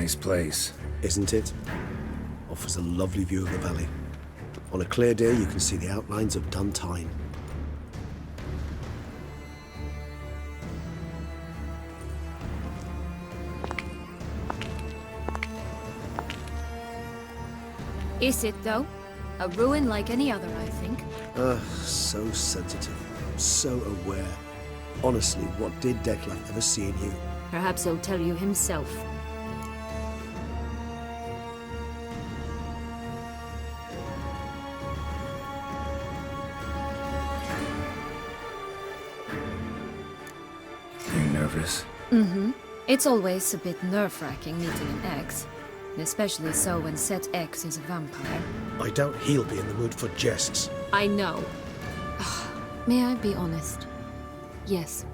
nice place. Isn't it? Offers a lovely view of the valley. On a clear day, you can see the outlines of Duntine. Is it, though? A ruin like any other, I think. So sensitive. So aware. Honestly, what did Dettlaff ever see in you? Perhaps he'll tell you himself. You nervous? Mm-hmm. It's always a bit nerve-wracking meeting an ex. Especially so when said ex is a vampire. I doubt he'll be in the mood for jests. I know. May I be honest? Yes,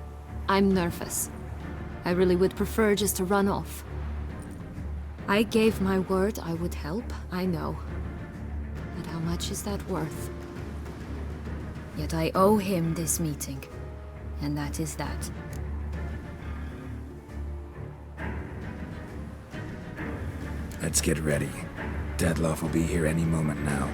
I'm nervous. I really would prefer just to run off. I gave my word I would help, I know. But how much is that worth? Yet I owe him this meeting. And that is that. Let's get ready. Dettlaff will be here any moment now.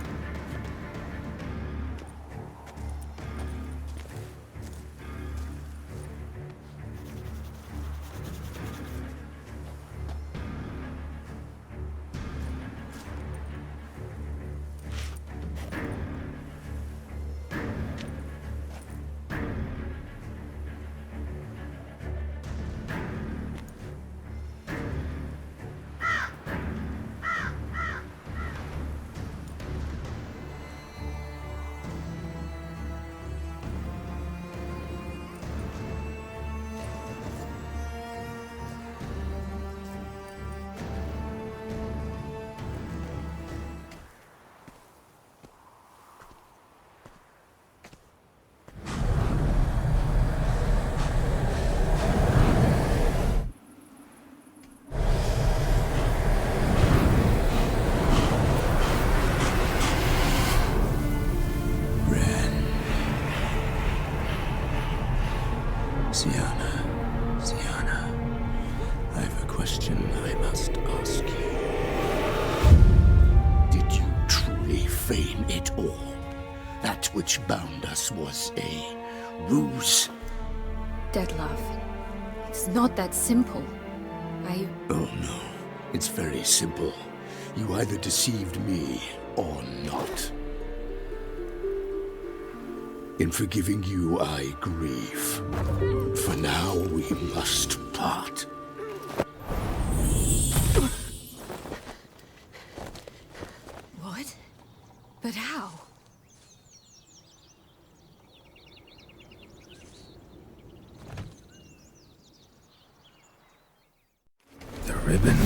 Sienna, I have a question I must ask you. Did you truly feign it all? That which bound us was a ruse? Dettlaff, it's not that simple. Oh no, it's very simple. You either deceived me or not. In forgiving you, I grieve. For now, we must part. What? But how? The ribbon?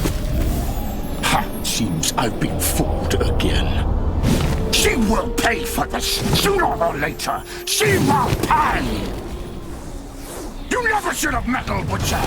Ha! Seems I've been fooled again. She will pay for this, sooner or later. She will pay! You never should have meddled, Butcher!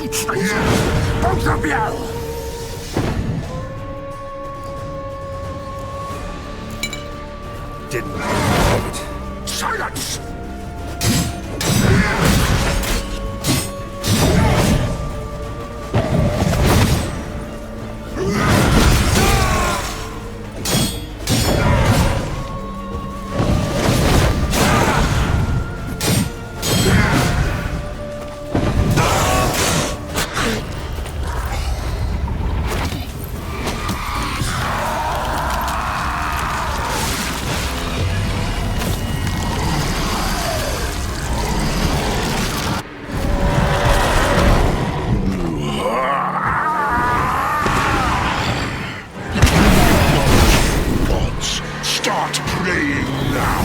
Both of you! Didn't have it. Silence! Start praying now!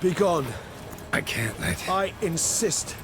Be gone. I can't let... I insist.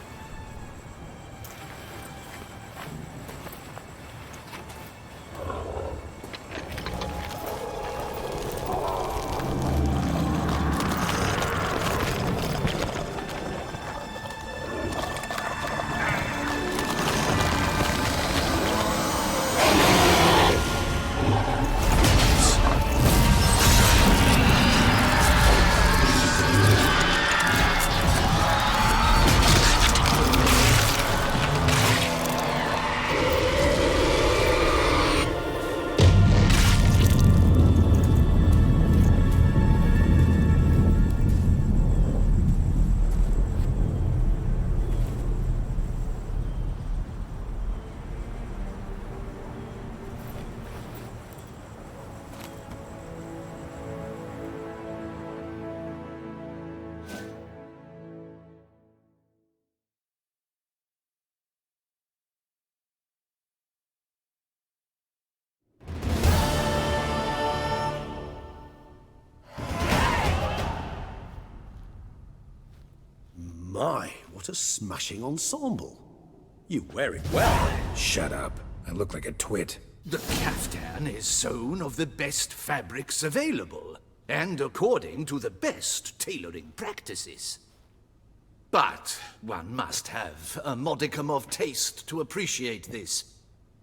My, what a smashing ensemble. You wear it well. Shut up. I look like a twit. The caftan is sewn of the best fabrics available, and according to the best tailoring practices. But one must have a modicum of taste to appreciate this.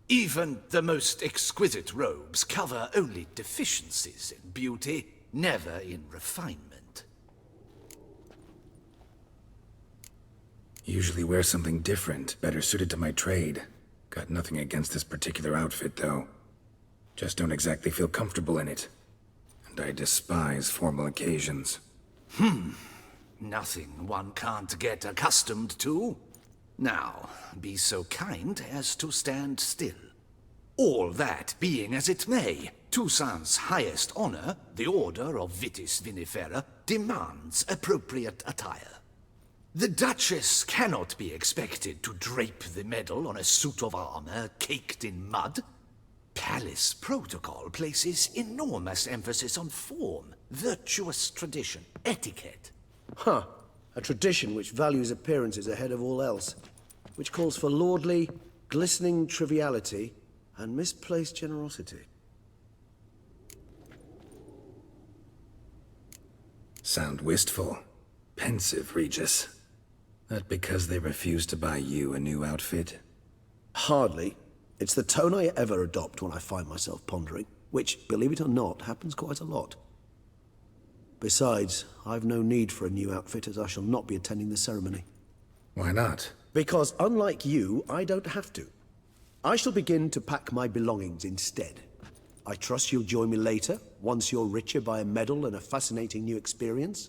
Even the most exquisite robes cover only deficiencies in beauty, never in refinement. Usually wear something different, better suited to my trade. Got nothing against this particular outfit, though. Just don't exactly feel comfortable in it. And I despise formal occasions. Nothing one can't get accustomed to. Now, be so kind as to stand still. All that being as it may, Toussaint's highest honor, the Order of Vitis Vinifera, demands appropriate attire. The Duchess cannot be expected to drape the medal on a suit of armor caked in mud. Palace protocol places enormous emphasis on form, virtuous tradition, etiquette. Huh. A tradition which values appearances ahead of all else. Which calls for lordly, glistening triviality and misplaced generosity. Sound wistful. Pensive, Regis. That because they refused to buy you a new outfit? Hardly. It's the tone I ever adopt when I find myself pondering, which, believe it or not, happens quite a lot. Besides, I've no need for a new outfit as I shall not be attending the ceremony. Why not? Because unlike you, I don't have to. I shall begin to pack my belongings instead. I trust you'll join me later, once you're richer by a medal and a fascinating new experience?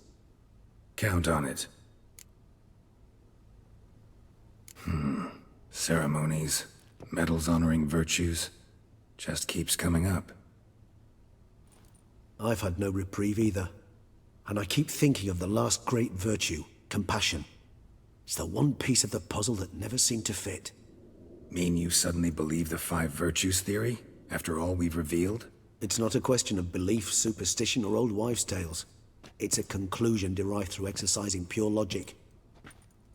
Count on it. Ceremonies, medals honoring virtues, just keeps coming up. I've had no reprieve either. And I keep thinking of the last great virtue, compassion. It's the one piece of the puzzle that never seemed to fit. Mean you suddenly believe the 5 virtues theory, after all we've revealed? It's not a question of belief, superstition, or old wives' tales. It's a conclusion derived through exercising pure logic.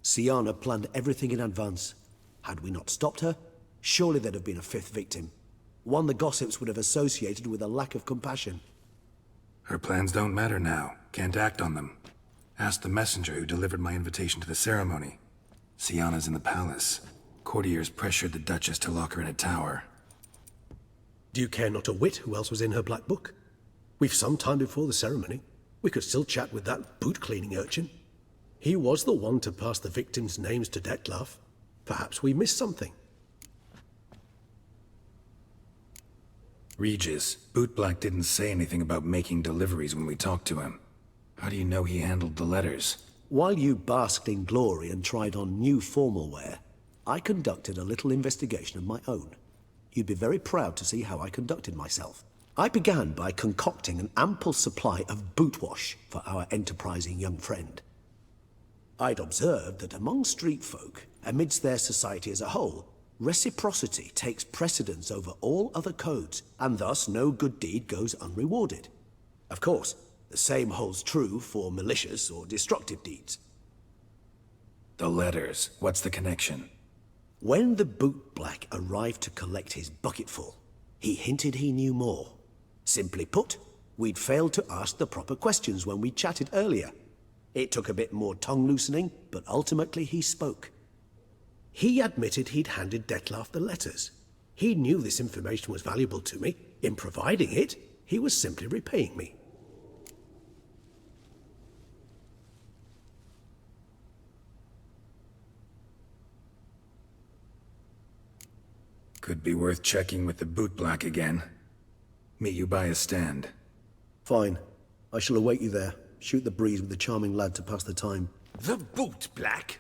Syanna planned everything in advance. Had we not stopped her, surely there'd have been a 5th victim. One the gossips would have associated with a lack of compassion. Her plans don't matter now. Can't act on them. Ask the messenger who delivered my invitation to the ceremony. Syanna's in the palace. Courtiers pressured the Duchess to lock her in a tower. Do you care not a whit who else was in her black book? We've some time before the ceremony. We could still chat with that boot-cleaning urchin. He was the one to pass the victims' names to Dettlaff. Perhaps we missed something. Regis, Bootblack didn't say anything about making deliveries when we talked to him. How do you know he handled the letters? While you basked in glory and tried on new formal wear, I conducted a little investigation of my own. You'd be very proud to see how I conducted myself. I began by concocting an ample supply of boot wash for our enterprising young friend. I'd observed that among street folk, amidst their society as a whole, reciprocity takes precedence over all other codes, and thus no good deed goes unrewarded. Of course, The same holds true for malicious or destructive deeds. The letters. What's the connection? When the bootblack arrived to collect his bucketful, he hinted he knew more. Simply put, we'd failed to ask the proper questions when we chatted earlier. It took a bit more tongue-loosening, but ultimately he spoke. He admitted he'd handed Dettlaff the letters. He knew this information was valuable to me. In providing it, he was simply repaying me. Could be worth checking with the bootblack again. Meet you by a stand. Fine. I shall await you there. Shoot the breeze with the charming lad to pass the time. The bootblack?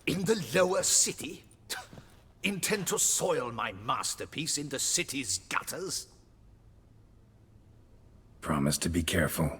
In the lower city? Intend to soil my masterpiece in the city's gutters? Promise to be careful.